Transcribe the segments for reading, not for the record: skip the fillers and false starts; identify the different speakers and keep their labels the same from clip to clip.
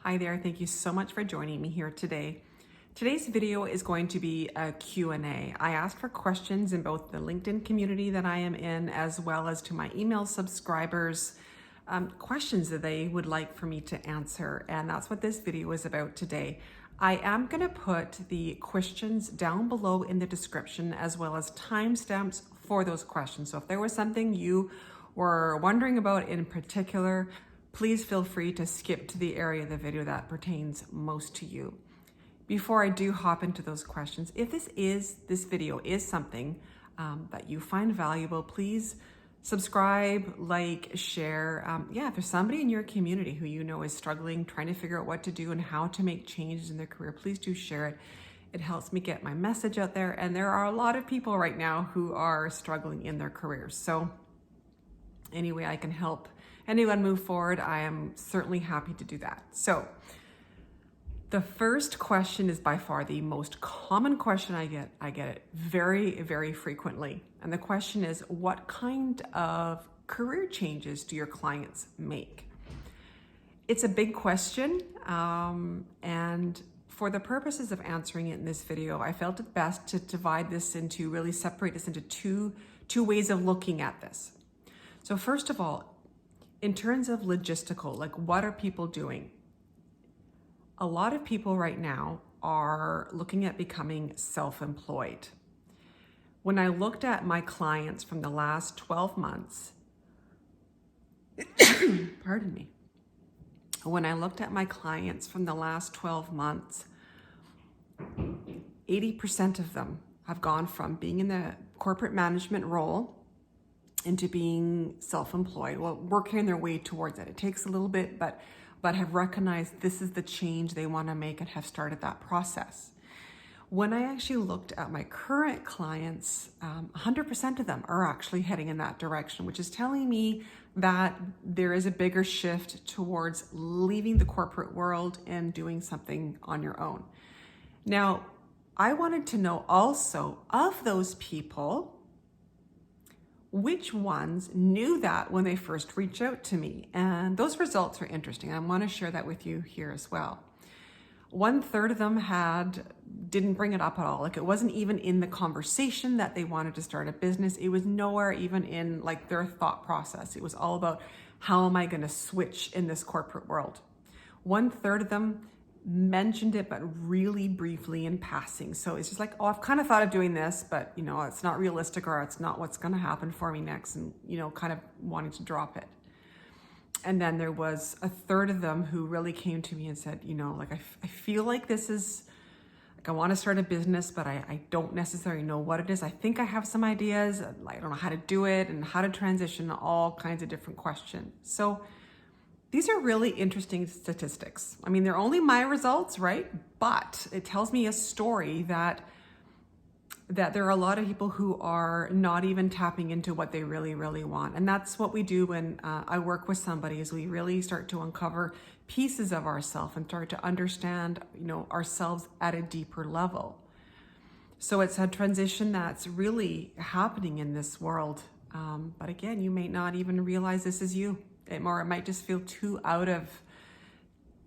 Speaker 1: Hi there, thank you so much for joining me here today. Today's video is going to be a Q&A. I asked for questions in both the LinkedIn community that I am in, as well as to my email subscribers, questions that they would like for me to answer. And that's what this video is about today. I am gonna put the questions down below in the description, as well as timestamps for those questions. So if there was something you were wondering about in particular, please feel free to skip to the area of the video that pertains most to you. Before I do hop into those questions, if this video is something that you find valuable, please subscribe, like, share. If there's somebody in your community who you know is struggling, trying to figure out what to do and how to make changes in their career, please do share it. It helps me get my message out there. And there are a lot of people right now who are struggling in their careers. So any way I can help anyone move forward, I am certainly happy to do that. So the first question is by far the most common question I get. I get it very, very frequently. And the question is, what kind of career changes do your clients make? It's a big question. And for the purposes of answering it in this video, I felt it best to separate this into two ways of looking at this. So first of all, in terms of logistical, like what are people doing? A lot of people right now are looking at becoming self-employed. When I looked at my clients from the last 12 months, pardon me. When I looked at my clients from the last 12 months, 80% of them have gone from being in the corporate management role into being self-employed, working their way towards it. It takes a little bit, but have recognized this is the change they want to make and have started that process. When I actually looked at my current clients, 100% of them are actually heading in that direction, which is telling me that there is a bigger shift towards leaving the corporate world and doing something on your own. Now, I wanted to know also, of those people, which ones knew that when they first reached out to me? And those results are interesting. I want to share that with you here as well. 1/3 of them didn't bring it up at all. Like it wasn't even in the conversation that they wanted to start a business. It was nowhere even in like their thought process. It was all about, how am I going to switch in this corporate world? 1/3 of them mentioned it, but really briefly in passing. So it's just like, oh, I've kind of thought of doing this, but it's not realistic, or it's not what's going to happen for me next, and kind of wanting to drop it. And then there was 1/3 of them who really came to me and said, I feel like this is like, I want to start a business, but I don't necessarily know what it is. I think I have some ideas. I don't know how to do it and how to transition, all kinds of different questions. So these are really interesting statistics. I mean, they're only my results, right? But it tells me a story that there are a lot of people who are not even tapping into what they really, really want. And that's what we do when I work with somebody, is we really start to uncover pieces of ourselves and start to understand, ourselves at a deeper level. So it's a transition that's really happening in this world. But again, you may not even realize this is you. It might just feel too out of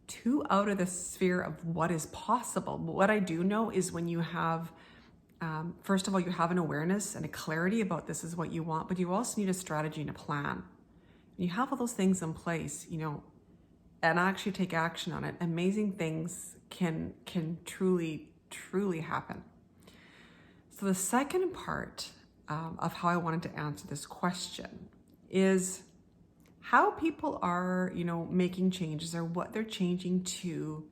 Speaker 1: the sphere of what is possible. But what I do know is when you have, first of all, you have an awareness and a clarity about this is what you want, but you also need a strategy and a plan. You have all those things in place, and actually take action on it. Amazing things can truly, truly happen. So the second part of how I wanted to answer this question is how people are, making changes, or what they're changing to.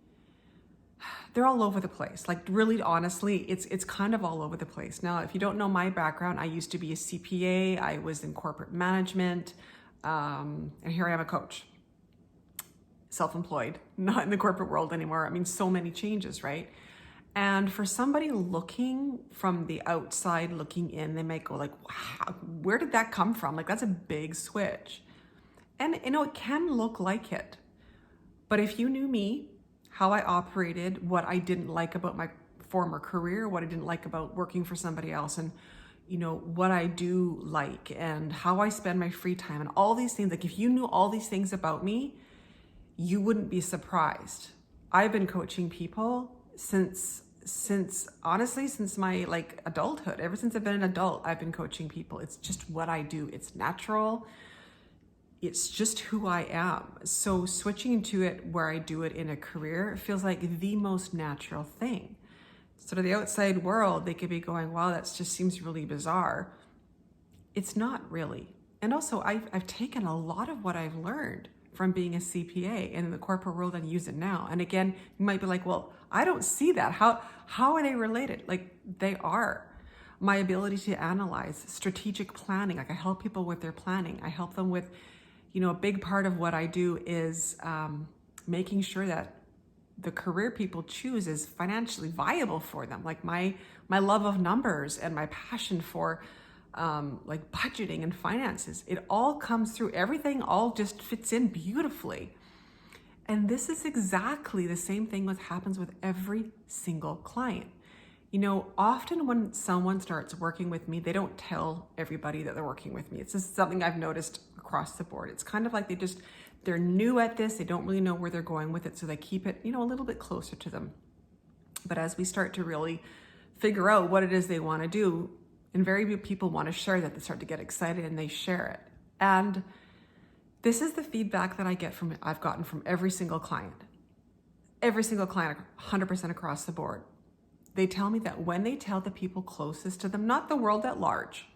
Speaker 1: They're all over the place. Like really, honestly, it's kind of all over the place. Now, if you don't know my background, I used to be a CPA. I was in corporate management, and here I am, a coach, self-employed, not in the corporate world anymore. I mean, so many changes, right? And for somebody looking from the outside, looking in, they might go like, wow, where did that come from? Like, that's a big switch. And it can look like it, but if you knew me, how I operated, what I didn't like about my former career, what I didn't like about working for somebody else, and what I do like, and how I spend my free time, and all these things, like if you knew all these things about me, you wouldn't be surprised. I've been coaching people since honestly, since my adulthood. Ever since I've been an adult, I've been coaching people. It's just what I do. It's natural. It's just who I am. So switching to it where I do it in a career feels like the most natural thing. So to the outside world, they could be going, wow, that just seems really bizarre. It's not really. And also I've taken a lot of what I've learned from being a CPA and in the corporate world and use it now. And again, you might be like, well, I don't see that. How are they related? Like, they are. My ability to analyze, strategic planning, like I help people with their planning. I help them with, a big part of what I do is making sure that the career people choose is financially viable for them. Like my love of numbers and my passion for budgeting and finances, it all comes through. Everything all just fits in beautifully. And this is exactly the same thing that happens with every single client. Often when someone starts working with me, they don't tell everybody that they're working with me. It's just something I've noticed across the board. It's kind of like they're new at this. They don't really know where they're going with it. So they keep it, a little bit closer to them. But as we start to really figure out what it is they want to do, invariably people want to share that. They start to get excited and they share it. And this is the feedback that I've gotten from every single client. Every single client, 100% across the board. They tell me that when they tell the people closest to them, not the world at large,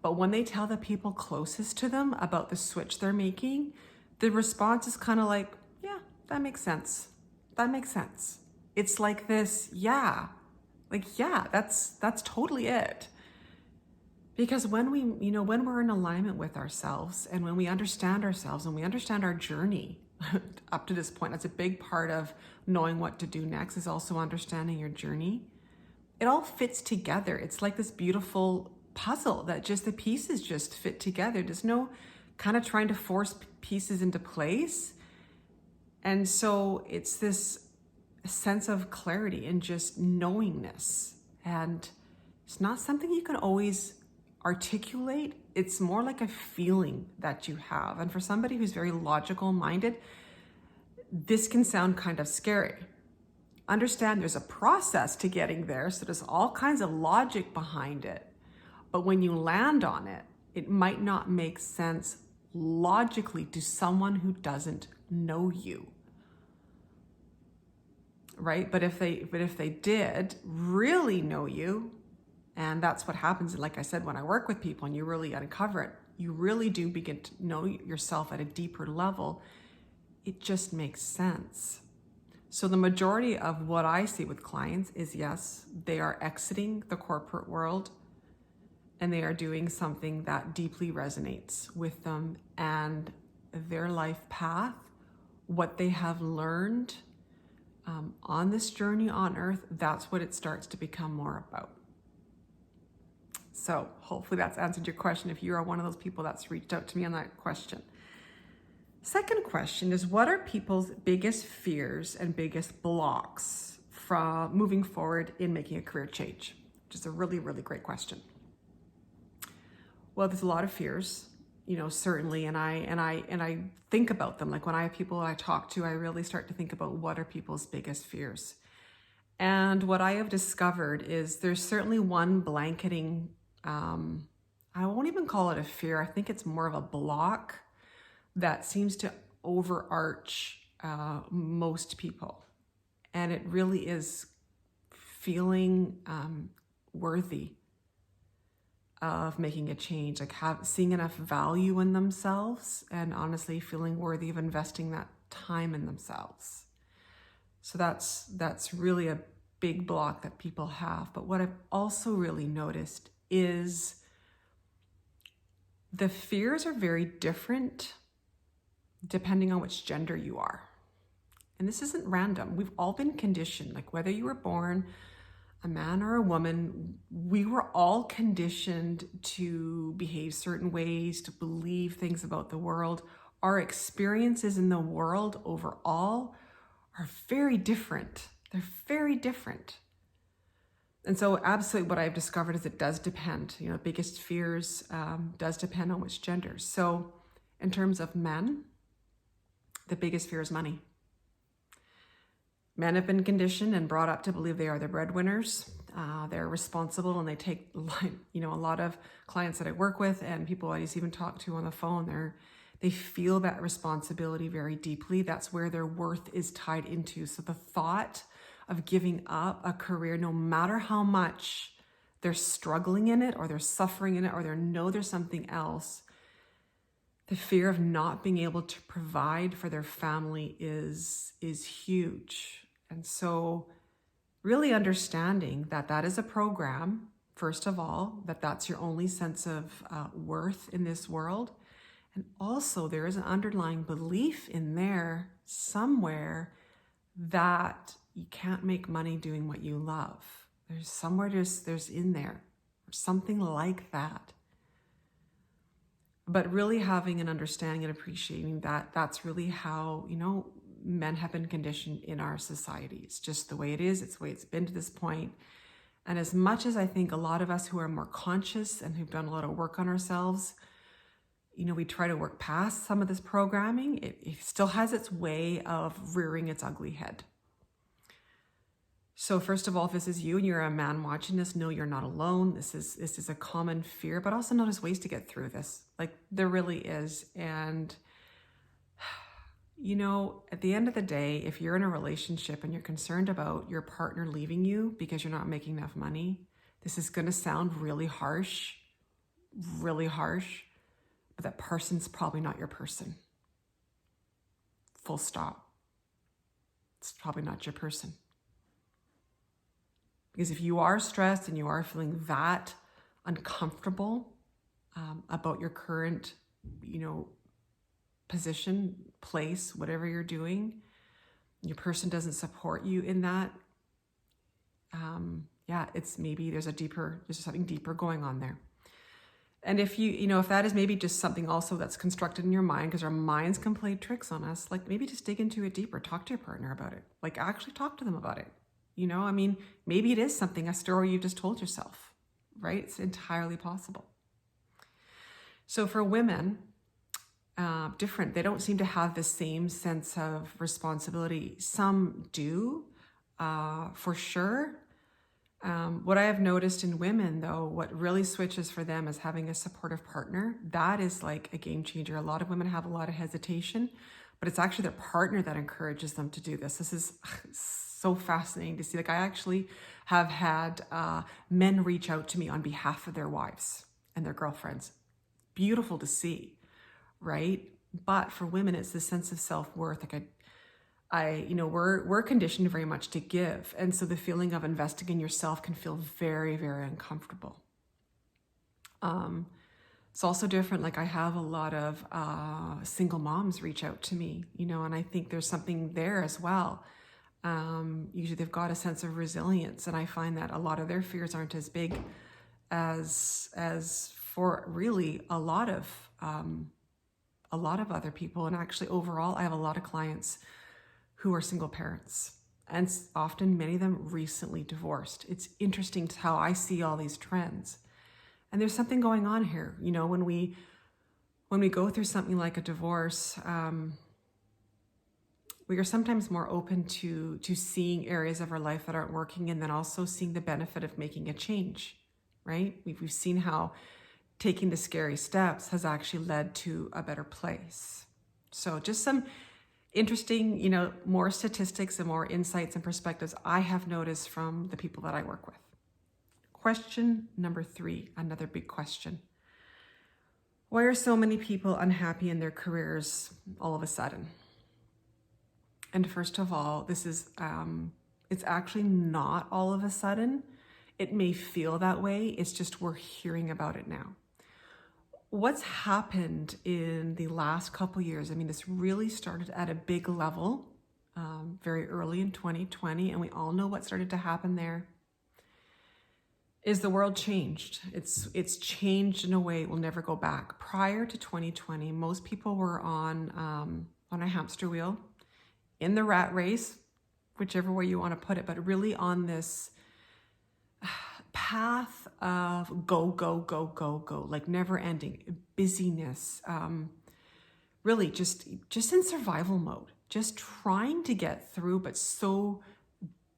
Speaker 1: but when they tell the people closest to them about the switch they're making, the response is kind of like, yeah, that makes sense. That makes sense. It's like this, yeah, that's totally it. Because when when we're in alignment with ourselves and when we understand ourselves and we understand our journey up to this point, that's a big part of knowing what to do next, is also understanding your journey. It all fits together. It's like this beautiful puzzle that just the pieces just fit together. There's no kind of trying to force pieces into place. And so it's this sense of clarity and just knowingness. And it's not something you can always articulate. It's more like a feeling that you have. And for somebody who's very logical minded, this can sound kind of scary. Understand there's a process to getting there, so there's all kinds of logic behind it. But when you land on it, it might not make sense logically to someone who doesn't know you. Right? But if they did really know you, and that's what happens, like I said, when I work with people and you really uncover it, you really do begin to know yourself at a deeper level. It just makes sense. So the majority of what I see with clients is, yes, they are exiting the corporate world and they are doing something that deeply resonates with them and their life path, what they have learned on this journey on earth. That's what it starts to become more about. So hopefully that's answered your question if you are one of those people that's reached out to me on that question. Second question is, what are people's biggest fears and biggest blocks from moving forward in making a career change? Which is a really, really great question. Well, there's a lot of fears, certainly, and I think about them. Like when I have people I talk to, I really start to think about what are people's biggest fears. And what I have discovered is there's certainly one blanketing, I won't even call it a fear. I think it's more of a block that seems to overarch most people. And it really is feeling worthy of making a change, like seeing enough value in themselves and honestly feeling worthy of investing that time in themselves. So that's really a big block that people have. But what I've also really noticed is the fears are very different depending on which gender you are. And this isn't random. We've all been conditioned, like whether you were born a man or a woman, we were all conditioned to behave certain ways, to believe things about the world. Our experiences in the world overall are very different. They're very different. And so absolutely what I've discovered is it does depend, biggest fears does depend on which gender. So in terms of men, The biggest fear is money. Men have been conditioned and brought up to believe they are the breadwinners. They're responsible, and they take, a lot of clients that I work with and people I even talk to on the phone, they feel that responsibility very deeply. That's where their worth is tied into. So the thought of giving up a career, no matter how much they're struggling in it or they're suffering in it or they know there's something else, the fear of not being able to provide for their family is huge. And so really understanding that that is a program, first of all, that's your only sense of worth in this world. And also there is an underlying belief in there somewhere that you can't make money doing what you love. There's somewhere there's in there, or something like that. But really having an understanding and appreciating that that's really how, men have been conditioned in our society. It's just the way it is. It's the way it's been to this point. And as much as I think a lot of us who are more conscious and who've done a lot of work on ourselves, we try to work past some of this programming, it still has its way of rearing its ugly head. So first of all, if this is you and you're a man watching this, know you're not alone. This is a common fear, but also notice ways to get through this. Like there really is. And at the end of the day, if you're in a relationship and you're concerned about your partner leaving you because you're not making enough money, this is going to sound really harsh, but that person's probably not your person. Full stop. It's probably not your person. Because if you are stressed and you are feeling that uncomfortable about your current, position, place, whatever you're doing, your person doesn't support you in that, it's maybe there's something deeper going on there. And if if that is maybe just something also that's constructed in your mind, because our minds can play tricks on us, like maybe just dig into it deeper, talk to your partner about it, like actually talk to them about it. Maybe it is something, a story you just told yourself, right? It's entirely possible. So for women, different. They don't seem to have the same sense of responsibility. Some do, for sure. What I have noticed in women, though, what really switches for them is having a supportive partner. That is like a game changer. A lot of women have a lot of hesitation, but it's actually their partner that encourages them to do this. This is so fascinating to see. Like I actually have had men reach out to me on behalf of their wives and their girlfriends. Beautiful to see. Right? But for women, it's the sense of self-worth. Like we're conditioned very much to give. And so the feeling of investing in yourself can feel very, very uncomfortable. It's also different. Like I have a lot of single moms reach out to me, and I think there's something there as well. Usually they've got a sense of resilience, and I find that a lot of their fears aren't as big as for really a lot of other people. And actually overall, I have a lot of clients who are single parents, and often many of them recently divorced. It's interesting how I see all these trends, and there's something going on here. When we go through something like a divorce, we are sometimes more open to seeing areas of our life that aren't working, and then also seeing the benefit of making a change, right? We've seen how taking the scary steps has actually led to a better place. So just some interesting, more statistics and more insights and perspectives I have noticed from the people that I work with. Question number 3, another big question. Why are so many people unhappy in their careers all of a sudden? And first of all, this is, it's actually not all of a sudden. It may feel that way. It's just we're hearing about it now. What's happened in the last couple years, this really started at a big level very early in 2020, and we all know what started to happen there, is the world changed. It's changed in a way it will never go back. Prior to 2020, most people were on a hamster wheel, in the rat race, whichever way you want to put it, but really on this path of go, like never ending busyness, really just in survival mode, just trying to get through, but so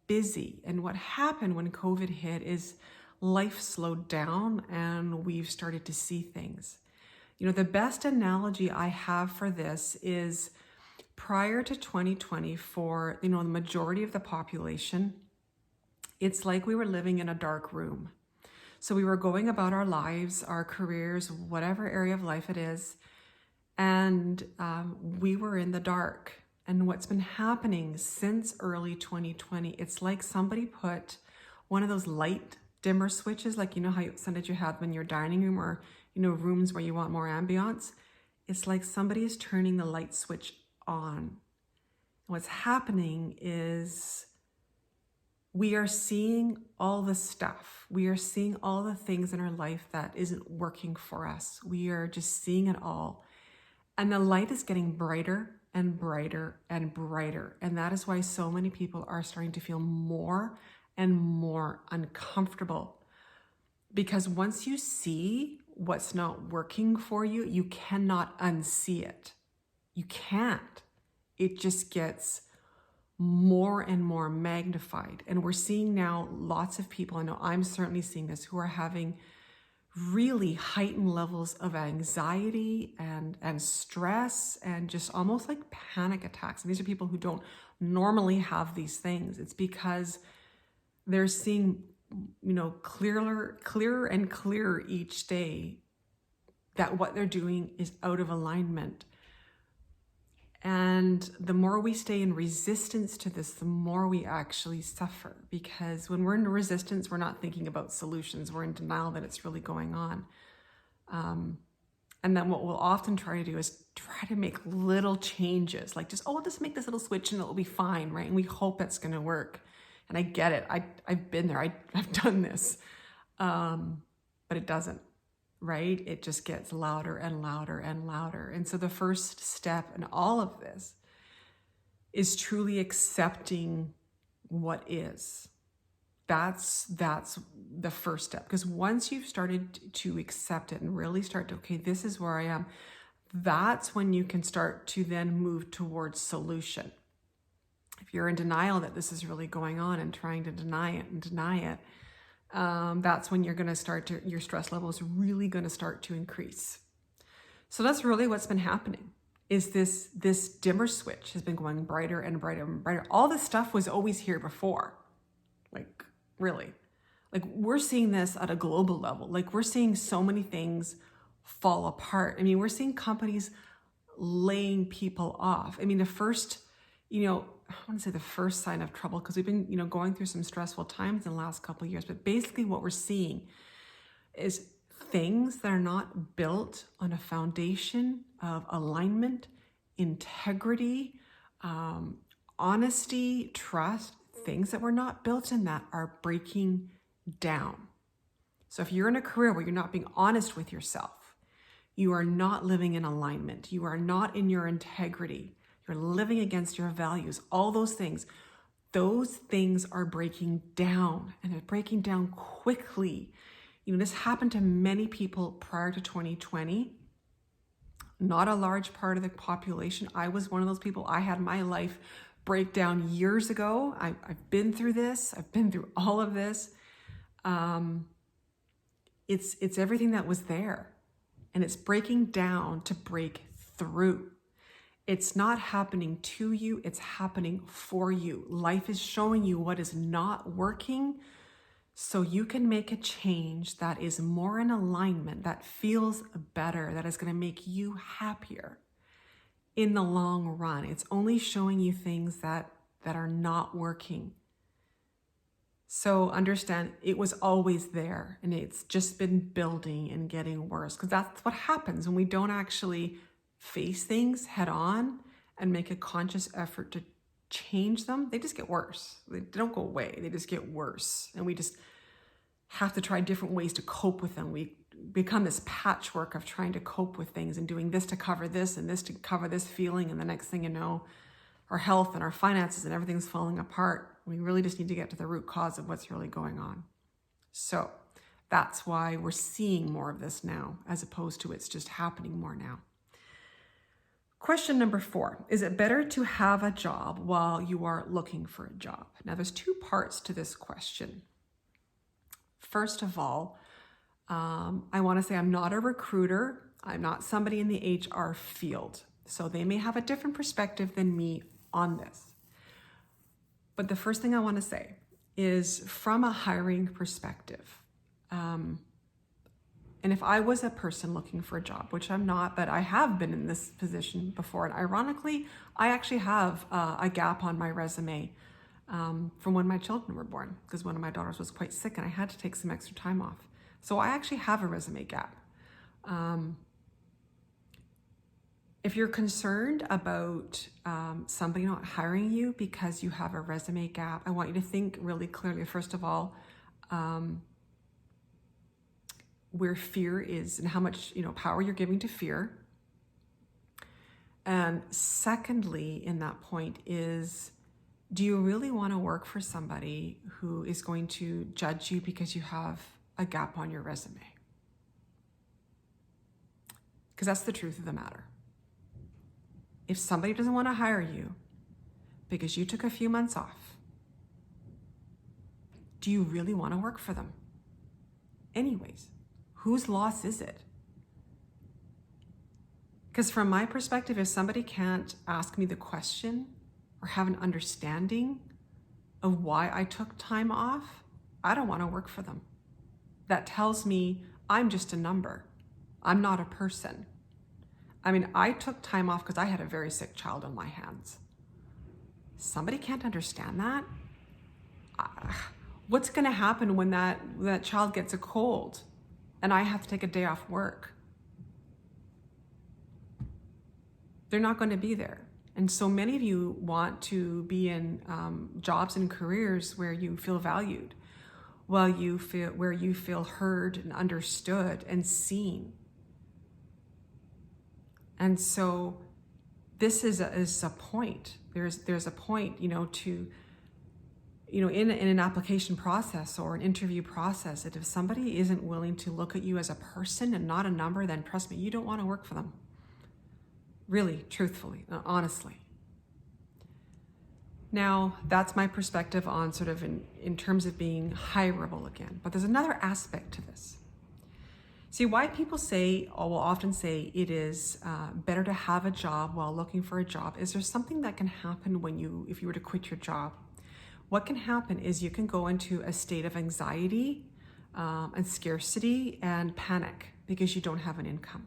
Speaker 1: busy. And what happened when COVID hit is life slowed down and we've started to see things. The best analogy I have for this is prior to 2020, for, the majority of the population, it's like we were living in a dark room. So we were going about our lives, our careers, whatever area of life it is, and we were in the dark. And what's been happening since early 2020, it's like somebody put one of those light dimmer switches, like how sometimes you have in your dining room or rooms where you want more ambiance. It's like somebody is turning the light switch on. What's happening is we are seeing all the stuff. We are seeing all the things in our life that isn't working for us. We are just seeing it all. And the light is getting brighter and brighter and brighter. And that is why so many people are starting to feel more and more uncomfortable. Because once you see what's not working for you, you cannot unsee it. You can't. It just gets more and more magnified. And we're seeing now lots of people, I know I'm certainly seeing this, who are having really heightened levels of anxiety and stress and just almost like panic attacks. And these are people who don't normally have these things. It's because they're seeing, clearer and clearer each day that what they're doing is out of alignment. And the more we stay in resistance to this, the more we actually suffer. Because when we're in resistance, we're not thinking about solutions. We're in denial that it's really going on. And then what we'll often try to do is try to make little changes, like I'll just make this little switch and it'll be fine, right? And we hope it's going to work. And I get it. I've been there. I've done this. But it doesn't. Right? It just gets louder and louder and louder. And so the first step in all of this is truly accepting what is. That's the first step. Because once you've started to accept it and really start to, okay, this is where I am, that's when you can start to then move towards solution. If you're in denial that this is really going on and trying to deny it, that's when you're going to start your stress level is really going to start to increase. So that's really what's been happening, is this dimmer switch has been going brighter and brighter and brighter. All this stuff was always here before. Like, really. Like, we're seeing this at a global level. Like, we're seeing so many things fall apart. I mean, we're seeing companies laying people off. I mean, the first, I want to say the first sign of trouble, because we've been, going through some stressful times in the last couple of years. But basically what we're seeing is things that are not built on a foundation of alignment, integrity, honesty, trust. Things that were not built in that are breaking down. So if you're in a career where you're not being honest with yourself, you are not living in alignment, you are not in your integrity, you're living against your values, all those things are breaking down, and they're breaking down quickly. This happened to many people prior to 2020. Not a large part of the population. I was one of those people. I had my life break down years ago. I've been through this. I've been through all of this. It's everything that was there, and it's breaking down to break through. It's not happening to you, it's happening for you. Life is showing you what is not working so you can make a change that is more in alignment, that feels better, that is going to make you happier in the long run. It's only showing you things that are not working. So understand, it was always there, and it's just been building and getting worse, because that's what happens when we don't actually face things head on and make a conscious effort to change them. They just get worse. They don't go away. They just get worse. And we just have to try different ways to cope with them. We become this patchwork of trying to cope with things and doing this to cover this and this to cover this feeling. And the next thing you know, our health and our finances and everything's falling apart. We really just need to get to the root cause of what's really going on. So that's why we're seeing more of this now, as opposed to it's just happening more now. Question number 4, is it better to have a job while you are looking for a job? Now, there's 2 parts to this question. First of all, I want to say I'm not a recruiter. I'm not somebody in the HR field. So they may have a different perspective than me on this. But the first thing I want to say is from a hiring perspective. And if I was a person looking for a job, which I'm not, but I have been in this position before. And ironically, I actually have a gap on my resume from when my children were born, because one of my daughters was quite sick and I had to take some extra time off. So I actually have a resume gap. If you're concerned about somebody not hiring you because you have a resume gap, I want you to think really clearly, first of all, where fear is and how much power you're giving to fear. And secondly, in that point is, do you really want to work for somebody who is going to judge you because you have a gap on your resume? Because that's the truth of the matter. If somebody doesn't want to hire you because you took a few months off, do you really want to work for them? Anyways, whose loss is it? Because from my perspective, if somebody can't ask me the question or have an understanding of why I took time off, I don't want to work for them. That tells me I'm just a number. I'm not a person. I mean, I took time off because I had a very sick child on my hands. Somebody can't understand that? What's going to happen when that child gets a cold and I have to take a day off work? They're not going to be there. And so many of you want to be in jobs and careers where you feel valued, where you feel heard and understood and seen. And so this is a point. There's a point, to in an application process or an interview process, that if somebody isn't willing to look at you as a person and not a number, then trust me, you don't want to work for them. Really, truthfully, honestly. Now, that's my perspective on sort of in terms of being hireable again. But there's another aspect to this. See, why people will often say it is better to have a job while looking for a job is there's something that can happen if you were to quit your job. What can happen is you can go into a state of anxiety and scarcity and panic because you don't have an income.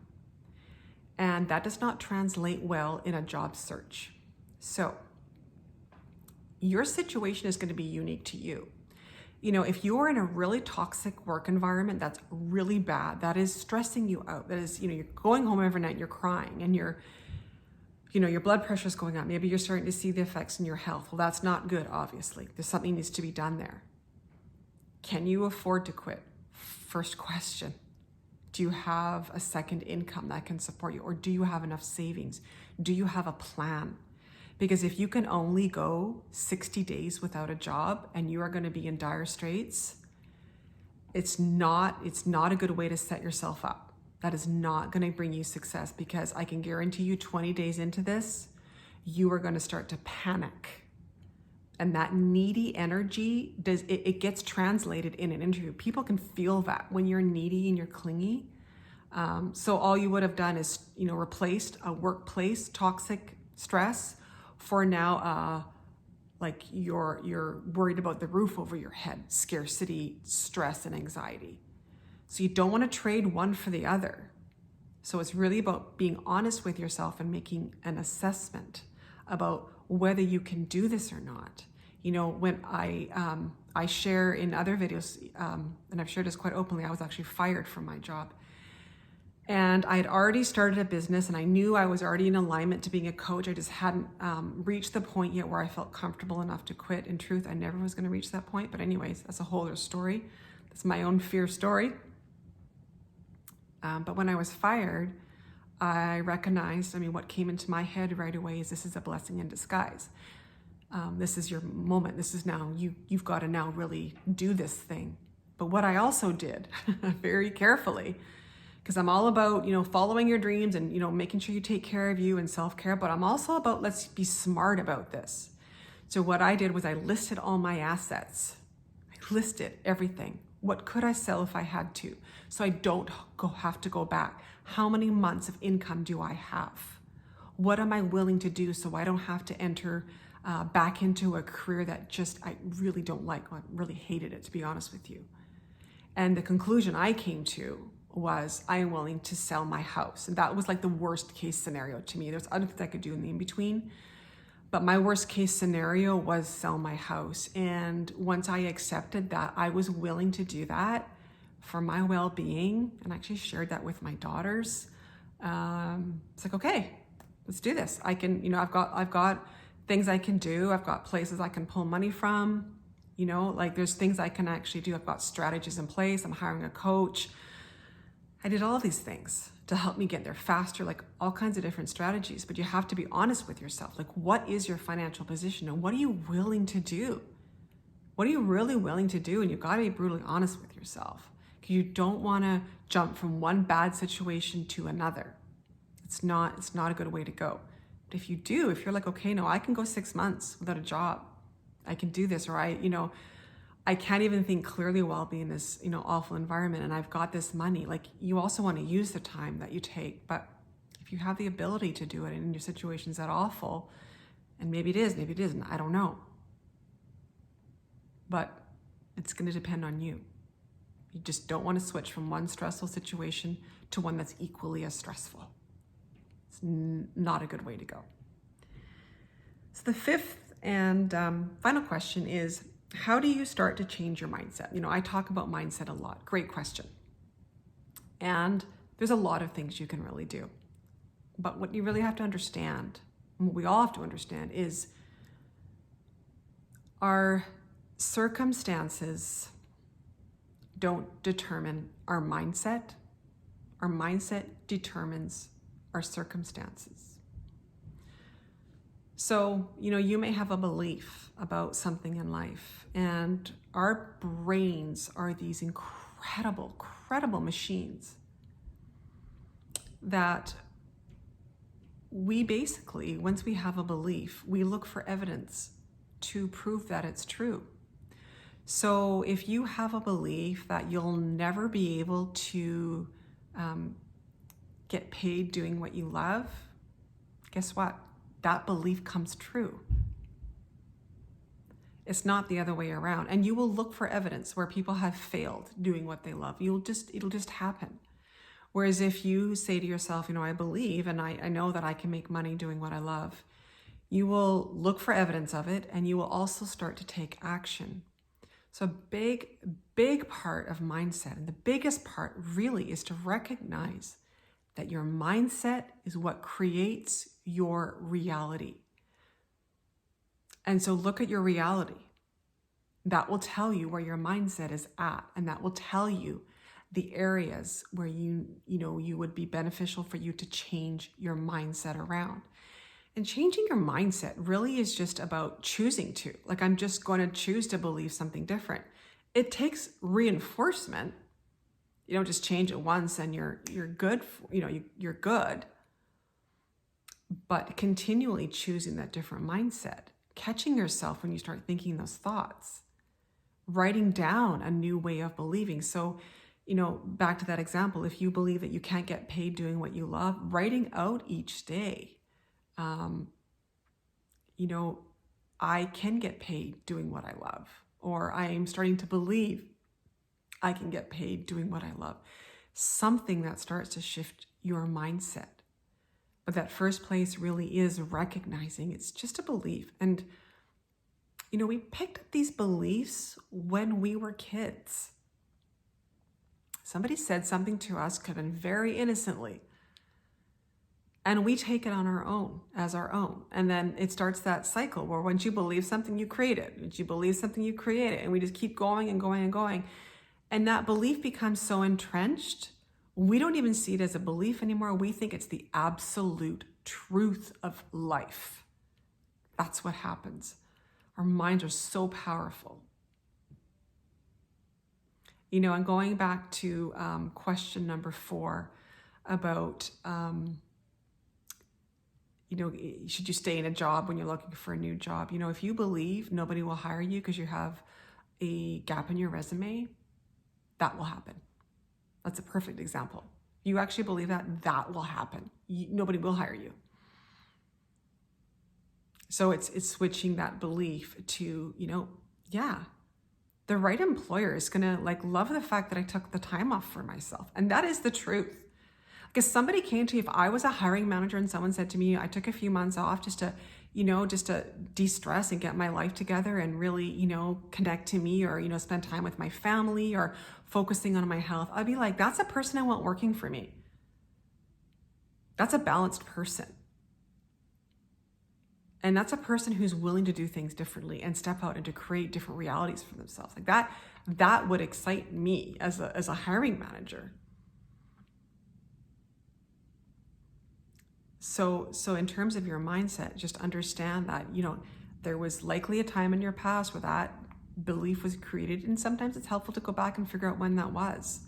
Speaker 1: And that does not translate well in a job search. So your situation is going to be unique to you. If you're in a really toxic work environment that's really bad, that is stressing you out, that is, you're going home every night, you're crying, and your blood pressure is going up. Maybe you're starting to see the effects in your health. Well, that's not good, obviously. There's something needs to be done there. Can you afford to quit? First question. Do you have a second income that can support you? Or do you have enough savings? Do you have a plan? Because if you can only go 60 days without a job and you are going to be in dire straits, it's not a good way to set yourself up. That is not going to bring you success, because I can guarantee you 20 days into this, you are going to start to panic. And that needy energy, it gets translated in an interview. People can feel that when you're needy and you're clingy. So all you would have done is, replaced a workplace toxic stress for now, like you're worried about the roof over your head, scarcity, stress, and anxiety. So you don't want to trade one for the other. So it's really about being honest with yourself and making an assessment about whether you can do this or not. When I share in other videos, and I've shared this quite openly, I was actually fired from my job. And I had already started a business and I knew I was already in alignment to being a coach. I just hadn't reached the point yet where I felt comfortable enough to quit. In truth, I never was going to reach that point. But anyways, that's a whole other story. That's my own fear story. But when I was fired, I recognized, what came into my head right away is this is a blessing in disguise. This is your moment. This is now, you've got to now really do this thing. But what I also did very carefully, because I'm all about, following your dreams and, making sure you take care of you and self-care, but I'm also about, let's be smart about this. So what I did was I listed all my assets. I listed everything. What could I sell if I had to? So I don't have to go back. How many months of income do I have? What am I willing to do so I don't have to enter back into a career that I really don't like. I really hated it, to be honest with you. And the conclusion I came to was I am willing to sell my house. And that was like the worst case scenario to me. There's other things I could do in the in-between. But my worst case scenario was sell my house. And once I accepted that, I was willing to do that for my well-being, and I actually shared that with my daughters. It's like, okay, let's do this. I can, I've got things I can do. I've got places I can pull money from, like there's things I can actually do. I've got strategies in place. I'm hiring a coach. I did all these things to help me get there faster, like all kinds of different strategies. But you have to be honest with yourself. Like, what is your financial position and what are you willing to do? What are you really willing to do? And you've got to be brutally honest with yourself, because you don't want to jump from one bad situation to another. It's not a good way to go. But if you're like, okay, no, I can go 6 months without a job. I can do this, or I can't even think clearly while being in this, awful environment, and I've got this money. Like, you also want to use the time that you take, but if you have the ability to do it and your situation's that awful, and maybe it is, maybe it isn't, I don't know. But it's going to depend on you. You just don't want to switch from one stressful situation to one that's equally as stressful. It's not a good way to go. So the fifth and final question is, how do you start to change your mindset? I talk about mindset a lot. Great question. And there's a lot of things you can really do. But what you really have to understand, and what we all have to understand, is our circumstances don't determine our mindset. Our mindset determines our circumstances. So, you may have a belief about something in life, and our brains are these incredible machines that we basically, once we have a belief, we look for evidence to prove that it's true. So if you have a belief that you'll never be able to get paid doing what you love, guess what? That belief comes true. It's not the other way around. And you will look for evidence where people have failed doing what they love. It'll just happen. Whereas if you say to yourself, I believe and I know that I can make money doing what I love, you will look for evidence of it, and you will also start to take action. So a big part of mindset, and the biggest part really, is to recognize that your mindset is what creates your reality. And so look at your reality. That will tell you where your mindset is at, and that will tell you the areas where you would be beneficial for you to change your mindset around. And changing your mindset really is just about choosing to. Like, I'm just going to choose to believe something different. It takes reinforcement. You don't just change it once and you're good. You're good. But continually choosing that different mindset, catching yourself when you start thinking those thoughts, writing down a new way of believing. So, back to that example, if you believe that you can't get paid doing what you love, writing out each day, I can get paid doing what I love, or I am starting to believe I can get paid doing what I love. Something that starts to shift your mindset. But that first place really is recognizing it's just a belief. And, we picked up these beliefs when we were kids. Somebody said something to us, could have been very innocently, and we take it on our own, as our own. And then it starts that cycle where once you believe something, you create it. Once you believe something, you create it. And we just keep going and going and going. And that belief becomes so entrenched, we don't even see it as a belief anymore. We think it's the absolute truth of life. That's what happens. Our minds are so powerful. And going back to question number 4 about, should you stay in a job when you're looking for a new job? If you believe nobody will hire you because you have a gap in your resume, that will happen. That's a perfect example. You actually believe that will happen. Nobody will hire you. So it's switching that belief to, the right employer is going to love the fact that I took the time off for myself. And that is the truth. Because somebody came to me, if I was a hiring manager and someone said to me, I took a few months off just to de-stress and get my life together and really, connect to me, or, spend time with my family or focusing on my health, I'd be like, that's a person I want working for me. That's a balanced person. And that's a person who's willing to do things differently and step out and to create different realities for themselves. That would excite me as a hiring manager. So in terms of your mindset, just understand that, there was likely a time in your past where that belief was created. And sometimes it's helpful to go back and figure out when that was.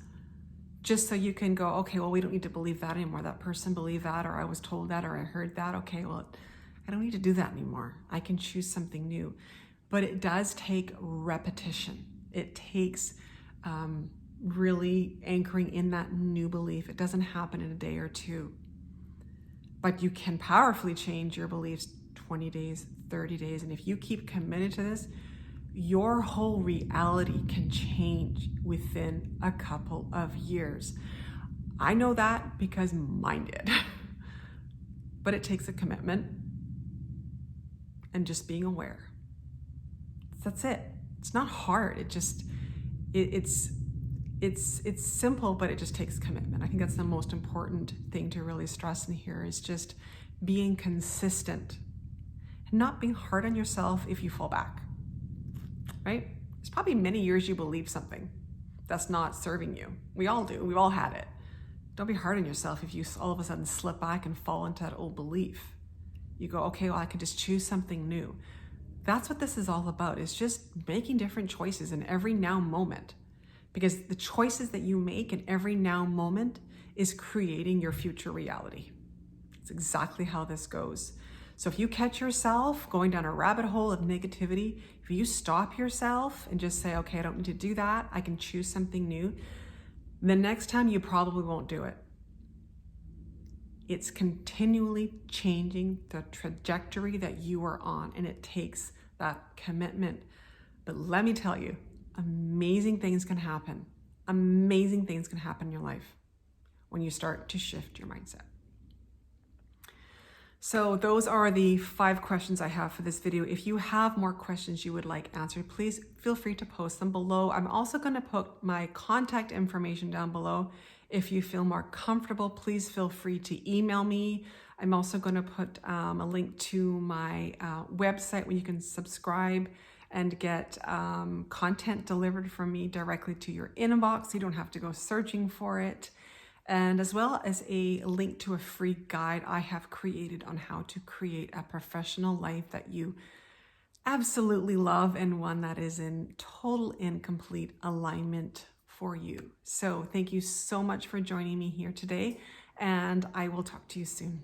Speaker 1: Just so you can go, okay, well, we don't need to believe that anymore. That person believed that, or I was told that, or I heard that. Okay, well, I don't need to do that anymore. I can choose something new. But it does take repetition. It takes really anchoring in that new belief. It doesn't happen in a day or two. But you can powerfully change your beliefs 20 days, 30 days. And if you keep committed to this, your whole reality can change within a couple of years. I know that because mine did. But it takes a commitment and just being aware. That's it. It's not hard. It's simple, but it just takes commitment. I think that's the most important thing to really stress in here, is just being consistent and not being hard on yourself if you fall back, right? There's probably many years you believe something that's not serving you. We all do. We've all had it. Don't be hard on yourself if you all of a sudden slip back and fall into that old belief. You go, okay, well, I could just choose something new. That's what this is all about, is just making different choices in every now moment. Because the choices that you make in every now moment is creating your future reality. It's exactly how this goes. So if you catch yourself going down a rabbit hole of negativity, if you stop yourself and just say, okay, I don't need to do that, I can choose something new, the next time you probably won't do it. It's continually changing the trajectory that you are on, and it takes that commitment. But let me tell you, amazing things can happen. Amazing things can happen in your life when you start to shift your mindset. So those are the 5 questions I have for this video. If you have more questions you would like answered, please feel free to post them below. I'm also going to put my contact information down below. If you feel more comfortable, please feel free to email me. I'm also going to put a link to my website where you can subscribe and get content delivered from me directly to your inbox. You don't have to go searching for it. And as well as a link to a free guide I have created on how to create a professional life that you absolutely love, and one that is in total and complete alignment for you. So thank you so much for joining me here today, and I will talk to you soon.